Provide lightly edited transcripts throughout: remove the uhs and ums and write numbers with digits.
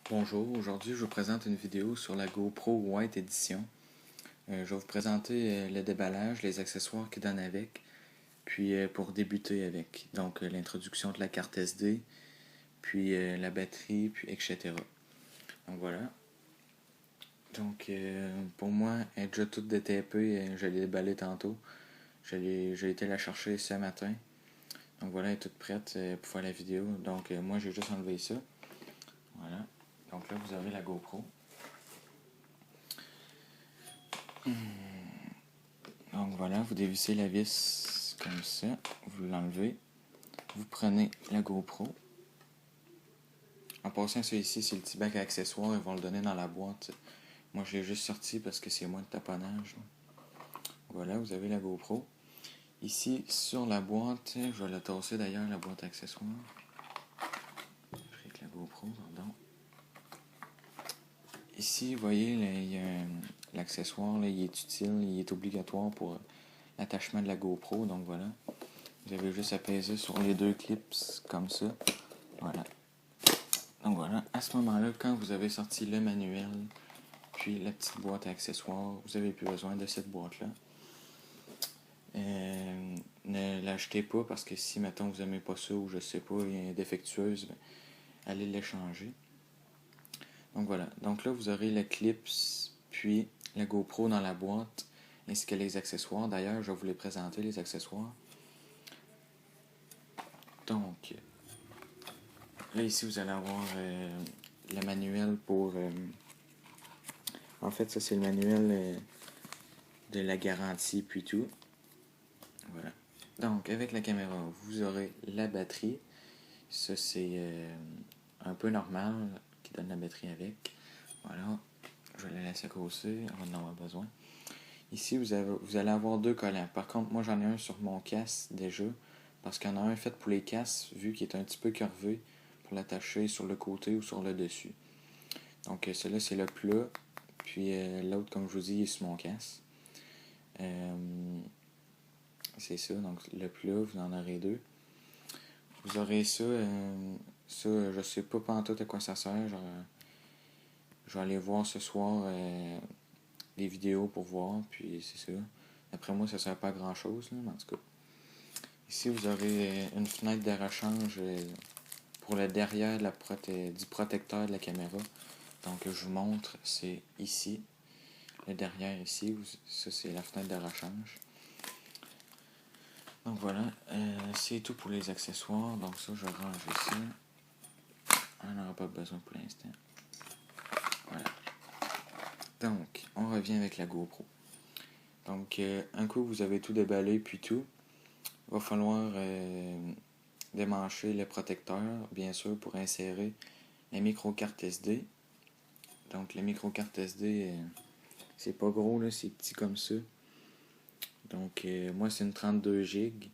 Bonjour, aujourd'hui je vous présente une vidéo sur la GoPro White Edition. Je vais vous présenter le déballage, les accessoires qui donnent avec, puis pour débuter avec. Donc l'introduction de la carte SD, puis la batterie, puis etc. Donc voilà. Donc pour moi, elle est déjà toute détapée, je l'ai déballée tantôt. J'ai été la chercher ce matin. Donc voilà, elle est toute prête pour faire la vidéo. Donc moi j'ai juste enlevé ça. Voilà. Donc là vous avez la GoPro. Donc voilà, vous dévissez la vis comme ça, vous l'enlevez, vous prenez la GoPro. En passant, ça ici, c'est le petit bac à accessoires, ils vont le donner dans la boîte. Moi, je l'ai juste sorti parce que c'est moins de taponnage. Voilà, vous avez la GoPro. Ici, sur la boîte, je vais la tasser d'ailleurs, la boîte à accessoires. Avec la GoPro, pardon. Ici, vous voyez, il y a l'accessoire, il est utile, il est obligatoire pour l'attachement de la GoPro, donc voilà. Vous avez juste à peser sur les deux clips comme ça. Voilà. Donc voilà, à ce moment-là, quand vous avez sorti le manuel, puis la petite boîte à accessoires, vous n'avez plus besoin de cette boîte-là. Ne l'achetez pas parce que si, mettons, vous n'aimez pas ça ou je sais pas, elle est défectueuse, ben, allez l'échanger. Donc voilà, donc là, vous aurez le clips, puis la GoPro dans la boîte, ainsi que les accessoires. D'ailleurs, je vais vous les présenter, les accessoires. Donc, là, ici, vous allez avoir le manuel pour... en fait, ça, c'est le manuel de la garantie, puis tout. Voilà. Donc, avec la caméra, vous aurez la batterie. Ça, c'est un peu normal qui donne la batterie avec. Voilà. Je vais la laisser grosser, on va en avoir besoin. Ici, vous allez avoir deux collants. Par contre, moi, j'en ai un sur mon casque déjà, parce qu'il y en a un fait pour les casques, vu qu'il est un petit peu curvé, pour l'attacher sur le côté ou sur le dessus. Donc, celui-là, c'est le plat. Puis l'autre, comme je vous dis, il est sur mon casque. C'est ça, donc le plat, vous en aurez deux. Vous aurez ça, je sais pas pantoute à quoi ça sert. Je vais aller voir ce soir des vidéos pour voir, puis c'est ça. Après moi, ça sert pas à grand chose, là, mais en tout cas. Ici, vous aurez une fenêtre de rechange pour le derrière du protecteur de la caméra. Donc, je vous montre, c'est ici. Le derrière ici, ça c'est la fenêtre de rechange. Donc voilà, c'est tout pour les accessoires. Donc ça, je range ici. On n'aura pas besoin pour l'instant. Voilà. Donc, on revient avec la GoPro. Donc, un coup, vous avez tout déballé, puis tout. Il va falloir démancher le protecteur, bien sûr, pour insérer la micro-carte SD. Donc, la micro-carte SD, c'est pas gros, là, c'est petit comme ça. Donc, moi, c'est une 32 GB.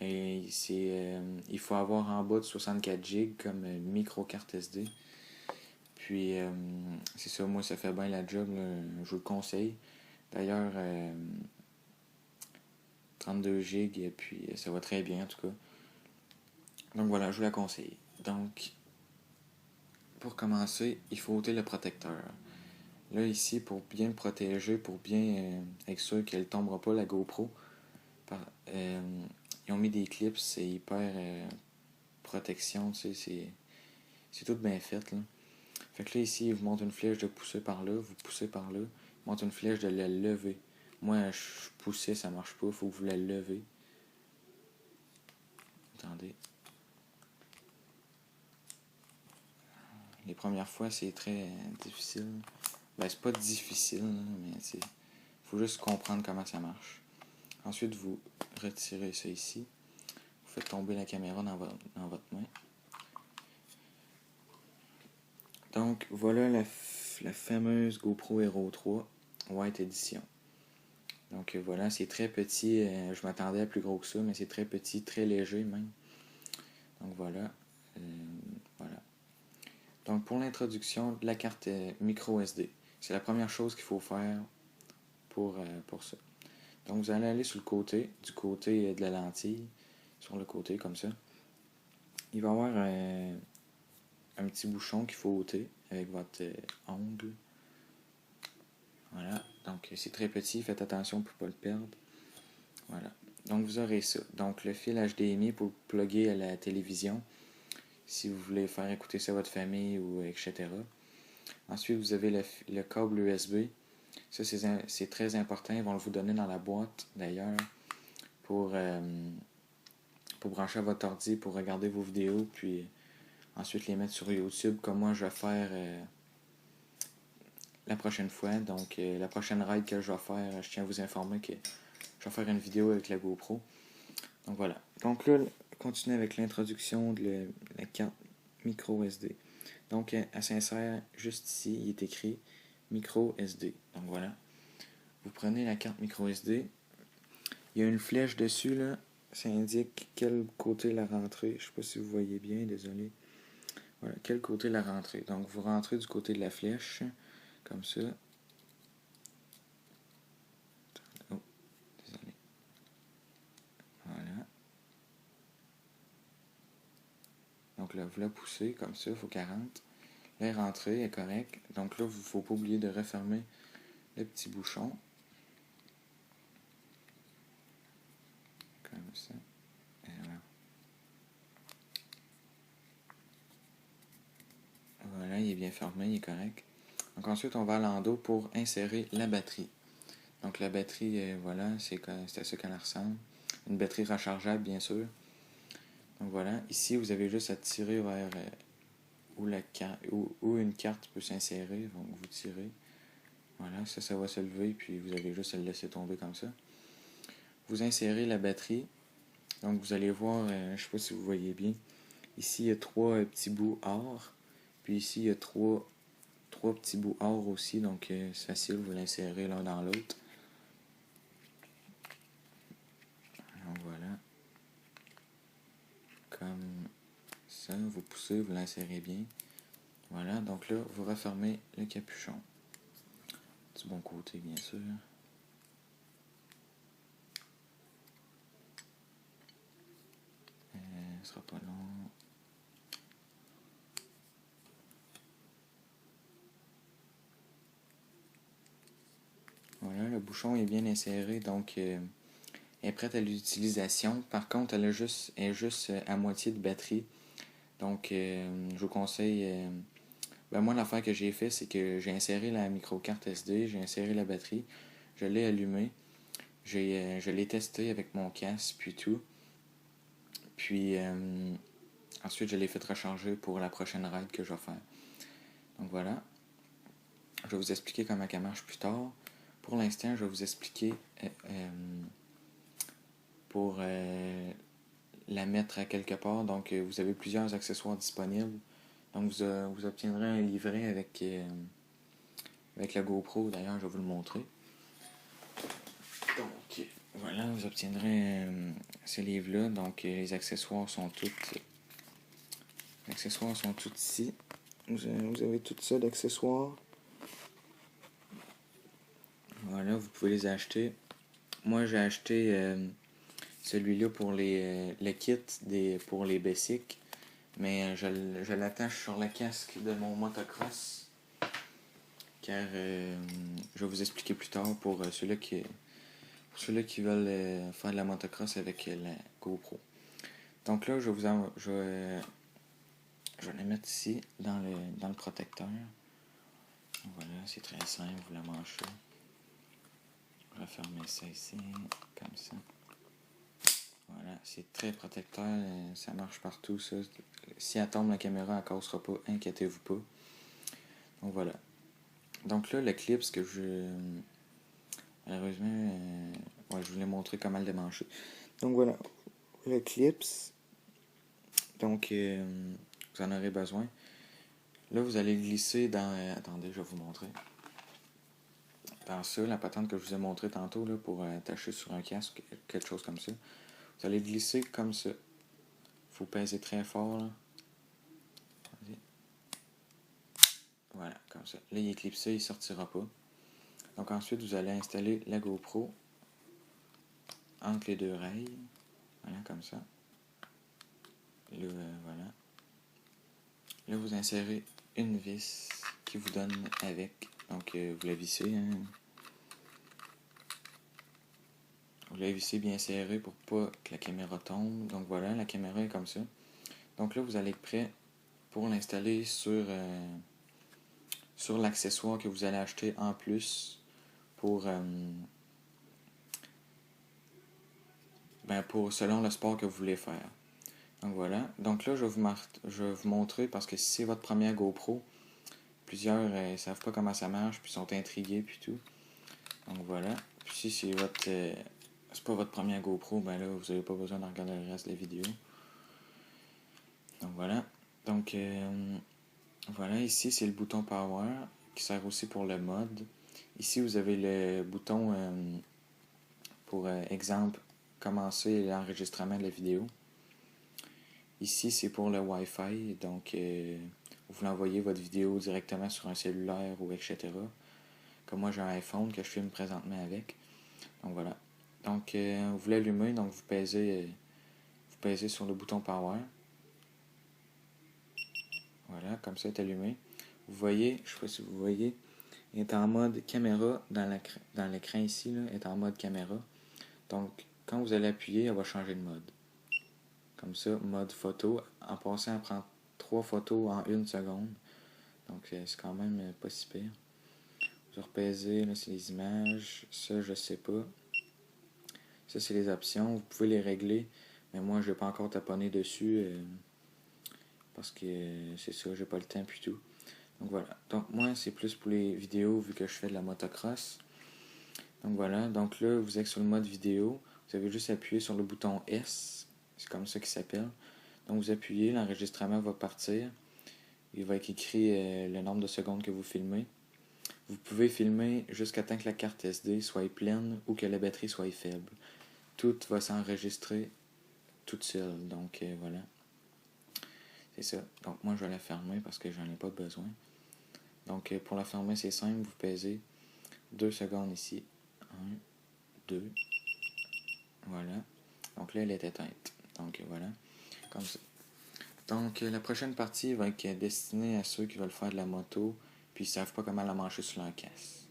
Et il faut avoir en bas de 64 GB comme micro-carte SD. Puis, c'est ça, moi, ça fait bien la job, là, je vous le conseille. D'ailleurs, 32 GB, et puis ça va très bien, en tout cas. Donc voilà, je vous la conseille. Donc, pour commencer, il faut ôter le protecteur. Là, ici, pour bien le protéger, pour bien être sûr qu'elle ne tombera pas, la GoPro, ils ont mis des clips, c'est hyper protection, tu sais, c'est tout bien fait, là. Fait que là, ici, il vous montre une flèche de pousser par là, vous poussez par là, il montre une flèche de la lever. Moi, je poussais, ça marche pas, il faut que vous la levez. Attendez. Les premières fois, c'est très difficile. Ben, c'est pas difficile, mais il faut juste comprendre comment ça marche. Ensuite, vous retirez ça ici. Vous faites tomber la caméra dans votre main. Donc, voilà la fameuse GoPro Hero 3 White Edition. Donc, voilà, c'est très petit. Je m'attendais à plus gros que ça, mais c'est très petit, très léger même. Donc, voilà. Voilà. Donc, pour l'introduction de la carte micro SD, c'est la première chose qu'il faut faire pour ça. Donc, vous allez aller sur le côté, du côté de la lentille, sur le côté comme ça. Il va y avoir un petit bouchon qu'il faut ôter avec votre ongle. Voilà, donc c'est très petit, faites attention pour ne pas le perdre. Voilà, donc vous aurez ça. Donc le fil HDMI pour plugger à la télévision, si vous voulez faire écouter ça à votre famille ou etc. Ensuite, vous avez le câble USB. Ça, c'est très important. Ils vont vous donner dans la boîte, d'ailleurs, pour brancher à votre ordi, pour regarder vos vidéos, puis ensuite les mettre sur YouTube, comme moi je vais faire la prochaine fois. Donc, la prochaine ride que je vais faire, je tiens à vous informer que je vais faire une vidéo avec la GoPro. Donc, voilà. Donc là, continuez avec l'introduction de la carte micro SD. Donc, elle s'insère juste ici, il est écrit micro SD. Donc, voilà. Vous prenez la carte micro SD. Il y a une flèche dessus, là. Ça indique quel côté la rentrée. Je ne sais pas si vous voyez bien, désolé. Voilà, quel côté la rentrée. Donc, vous rentrez du côté de la flèche, comme ça. Oh, désolé. Voilà. Donc là, vous la poussez, comme ça, il faut 40. Là, elle est rentrée, elle est correcte. Donc là, il ne faut pas oublier de refermer le petit bouchon. Comme ça. Et voilà. Voilà, il est bien fermé, il est correct. Donc ensuite, on va à l'endos pour insérer la batterie. Donc la batterie, voilà, c'est à ça qu'elle ressemble. Une batterie rechargeable, bien sûr. Donc voilà, ici, vous avez juste à tirer vers où une carte peut s'insérer. Donc vous tirez. Voilà, ça va se lever, puis vous avez juste à le laisser tomber comme ça. Vous insérez la batterie. Donc vous allez voir, je ne sais pas si vous voyez bien. Ici, il y a 3 petits bouts or. Puis ici, il y a 3 petits bouts or aussi. Donc c'est facile, vous l'insérez l'un dans l'autre. Donc voilà. Comme ça, vous poussez, vous l'insérez bien. Voilà, donc là, vous refermez le capuchon. Du bon côté, bien sûr. Ce sera pas long. Voilà, le bouchon est bien inséré, donc elle est prête à l'utilisation. Par contre, elle est juste à moitié de batterie. Donc, je vous conseille... moi, l'affaire que j'ai fait, c'est que j'ai inséré la micro-carte SD, j'ai inséré la batterie, je l'ai allumée, je l'ai testé avec mon casque, puis tout. Puis, ensuite, je l'ai fait recharger pour la prochaine ride que je vais faire. Donc, voilà. Je vais vous expliquer comment elle marche plus tard. Pour l'instant, je vais vous expliquer pour la mettre à quelque part. Donc, vous avez plusieurs accessoires disponibles. Donc, vous obtiendrez un livret avec la GoPro. D'ailleurs, je vais vous le montrer. Donc, voilà, vous obtiendrez ce livre-là. Donc, les accessoires sont tous ici. Vous avez tout ça d'accessoires. Voilà, vous pouvez les acheter. Moi, j'ai acheté celui-là pour le kit pour les basics. Mais je l'attache sur le casque de mon motocross. Car je vais vous expliquer plus tard pour ceux-là qui veulent faire de la motocross avec la GoPro. Donc là, je vais les mettre ici dans le protecteur. Voilà, c'est très simple, vous la manchez. Refermez ça ici, comme ça. Voilà, c'est très protecteur, ça marche partout, ça. Si elle tombe, la caméra ne cassera pas, inquiétez-vous pas. Donc voilà. Donc là, le clip, ce que malheureusement, je voulais montrer comment le démancher. Donc voilà, le clips. Donc, vous en aurez besoin. Là, vous allez glisser dans... attendez, je vais vous montrer. Dans ça, la patente que je vous ai montré tantôt, là, pour attacher sur un casque, quelque chose comme ça. Vous allez glisser comme ça. Il faut peser très fort, là. Voilà, comme ça. Là, il est clipsé, il ne sortira pas. Donc ensuite, vous allez installer la GoPro entre les deux rails. Voilà, comme ça. Là, voilà. Là, vous insérez une vis qui vous donne avec. Donc vous la vissez, hein. Vous la vissez bien serré pour pas que la caméra tombe. Donc voilà, la caméra est comme ça. Donc là, vous allez être prêt pour l'installer sur l'accessoire que vous allez acheter en plus pour selon le sport que vous voulez faire. Donc voilà. Donc là, je vais vous montrer parce que si c'est votre première GoPro, plusieurs ne savent pas comment ça marche, puis sont intrigués, puis tout. Donc voilà. Puis si c'est c'est pas votre première GoPro, ben là, vous n'avez pas besoin de regarder le reste de la vidéo. Donc voilà. Donc voilà, ici c'est le bouton Power qui sert aussi pour le mode. Ici vous avez le bouton pour exemple commencer l'enregistrement de la vidéo. Ici c'est pour le Wi-Fi, donc vous voulez envoyer votre vidéo directement sur un cellulaire ou etc. Comme moi j'ai un iPhone que je filme présentement avec. Donc voilà. Donc vous l'allumez, donc vous pèsez sur le bouton Power. Voilà, comme ça, il est allumé. Vous voyez, je ne sais pas si vous voyez, il est en mode caméra dans l'écran ici, là, il est en mode caméra. Donc, quand vous allez appuyer, elle va changer de mode. Comme ça, mode photo. En passant, elle prend 3 photos en 1 seconde. Donc, c'est quand même pas si pire. Vous repèsez, là, c'est les images. Ça, je sais pas. Ça, c'est les options. Vous pouvez les régler. Mais moi, je vais pas encore taponner dessus. Parce que c'est ça, j'ai pas le temps puis tout. Donc voilà. Donc moi, c'est plus pour les vidéos vu que je fais de la motocross. Donc voilà. Donc là, vous êtes sur le mode vidéo. Vous avez juste appuyé sur le bouton S. C'est comme ça qu'il s'appelle. Donc vous appuyez, l'enregistrement va partir. Il va être écrit le nombre de secondes que vous filmez. Vous pouvez filmer jusqu'à temps que la carte SD soit pleine ou que la batterie soit faible. Tout va s'enregistrer toute seule. Donc voilà. C'est ça. Donc moi, je vais la fermer parce que j'en ai pas besoin. Donc pour la fermer, c'est simple. Vous pèsez 2 secondes ici. 1, 2. Voilà. Donc là, elle est éteinte. Donc voilà. Comme ça. Donc la prochaine partie va être destinée à ceux qui veulent faire de la moto puis ils ne savent pas comment la brancher sur leur casque.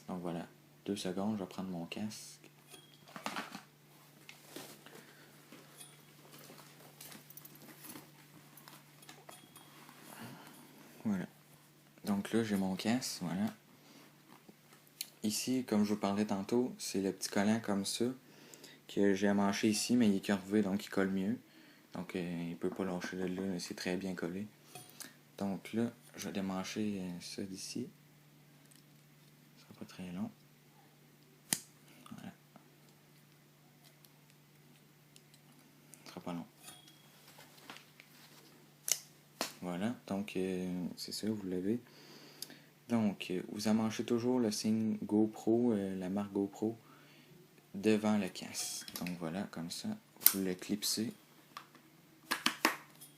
Donc voilà. 2 secondes, je vais prendre mon casque. Voilà. Donc là, j'ai mon casque. Voilà. Ici, comme je vous parlais tantôt, c'est le petit collant comme ça que j'ai amanché ici, mais il est curvé, donc il colle mieux. Donc il ne peut pas lâcher de là, c'est très bien collé. Donc là, je vais démancher ça d'ici. Ça sera pas très long. Voilà. Ça sera pas long. Voilà, donc c'est ça, vous l'avez. Donc, vous amanchez toujours le signe GoPro, la marque GoPro, devant le casque. Donc voilà, comme ça, vous le clipsez.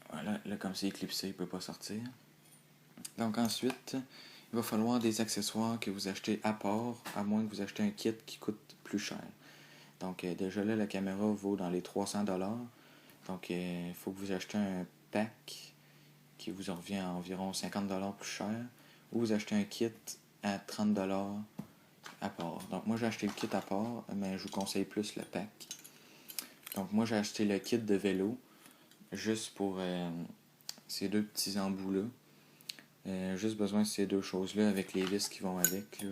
Voilà, là comme c'est éclipsé, il ne peut pas sortir. Donc ensuite, il va falloir des accessoires que vous achetez à part, à moins que vous achetez un kit qui coûte plus cher. Donc déjà là, la caméra vaut dans les 300$. Donc il faut que vous achetez un pack qui vous en revient à environ 50$ plus cher. Ou vous achetez un kit à 30$ à part. Donc moi j'ai acheté le kit à part, mais je vous conseille plus le pack. Donc moi j'ai acheté le kit de vélo, juste pour ces deux petits embouts-là. Juste besoin de ces deux choses-là avec les vis qui vont avec. Là,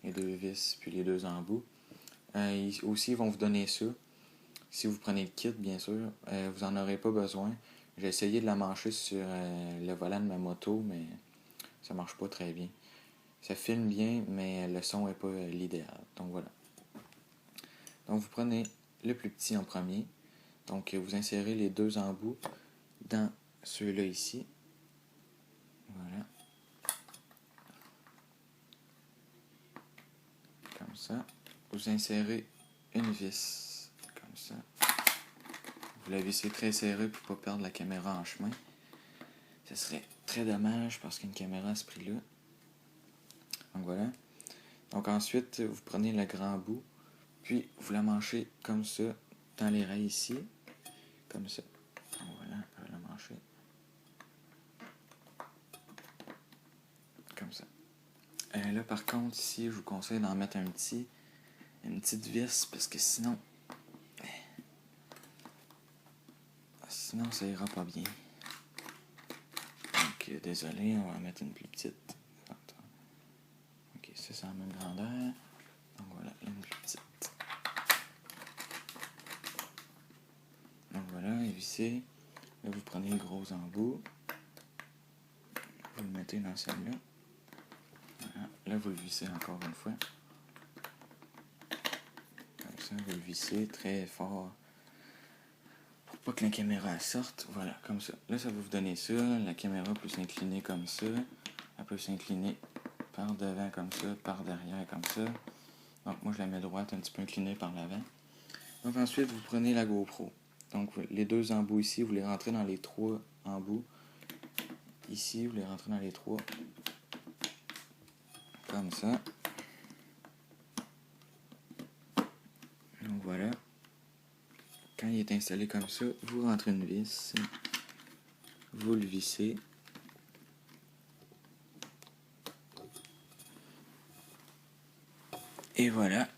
les deux vis puis les deux embouts. Aussi, ils vont vous donner ça. Si vous prenez le kit, bien sûr, vous n'en aurez pas besoin. J'ai essayé de la mancher sur le volant de ma moto, mais ça marche pas très bien. Ça filme bien, mais le son n'est pas l'idéal. Donc voilà. Donc vous prenez le plus petit en premier. Donc vous insérez les deux embouts dans ceux-là ici. Voilà. Comme ça. Vous insérez une vis. Comme ça. Vous la vissez très serré pour ne pas perdre la caméra en chemin. Ce serait très dommage parce qu'une caméra à ce prix-là. Donc voilà. Donc ensuite, vous prenez le grand bout, puis vous la manchez comme ça dans les rails ici. Comme ça. Donc voilà, je vais la mancher. Là, par contre, ici, je vous conseille d'en mettre une petite vis, parce que sinon ça ira pas bien. Donc, désolé, on va en mettre une plus petite. Ok, ça, c'est la même grandeur. Donc voilà, une plus petite. Donc voilà, et vissé. Là, vous prenez le gros embout. Vous le mettez dans celle-là. Voilà. Là, vous le vissez encore une fois. Comme ça, vous le vissez très fort. Pour pas que la caméra sorte. Voilà, comme ça. Là, ça va vous donner ça. La caméra peut s'incliner comme ça. Elle peut s'incliner par devant comme ça, par derrière comme ça. Donc moi, je la mets droite, un petit peu inclinée par l'avant. Donc ensuite, vous prenez la GoPro. Donc les deux embouts ici, vous les rentrez dans les trois embouts. Ici, vous les rentrez dans les trois. Comme ça. Donc voilà. Quand il est installé comme ça, vous rentrez une vis. Vous le vissez. Et voilà.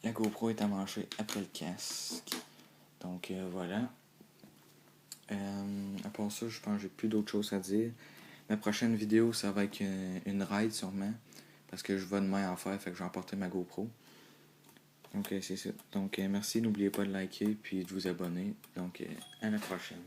La GoPro est amanchée après le casque. Donc voilà. À part ça, je pense que j'ai plus d'autres choses à dire. Ma prochaine vidéo, ça va être une ride sûrement. Parce que je vais demain en faire, fait que je vais emporter ma GoPro. Donc c'est ça. Donc merci, n'oubliez pas de liker puis de vous abonner. Donc à la prochaine.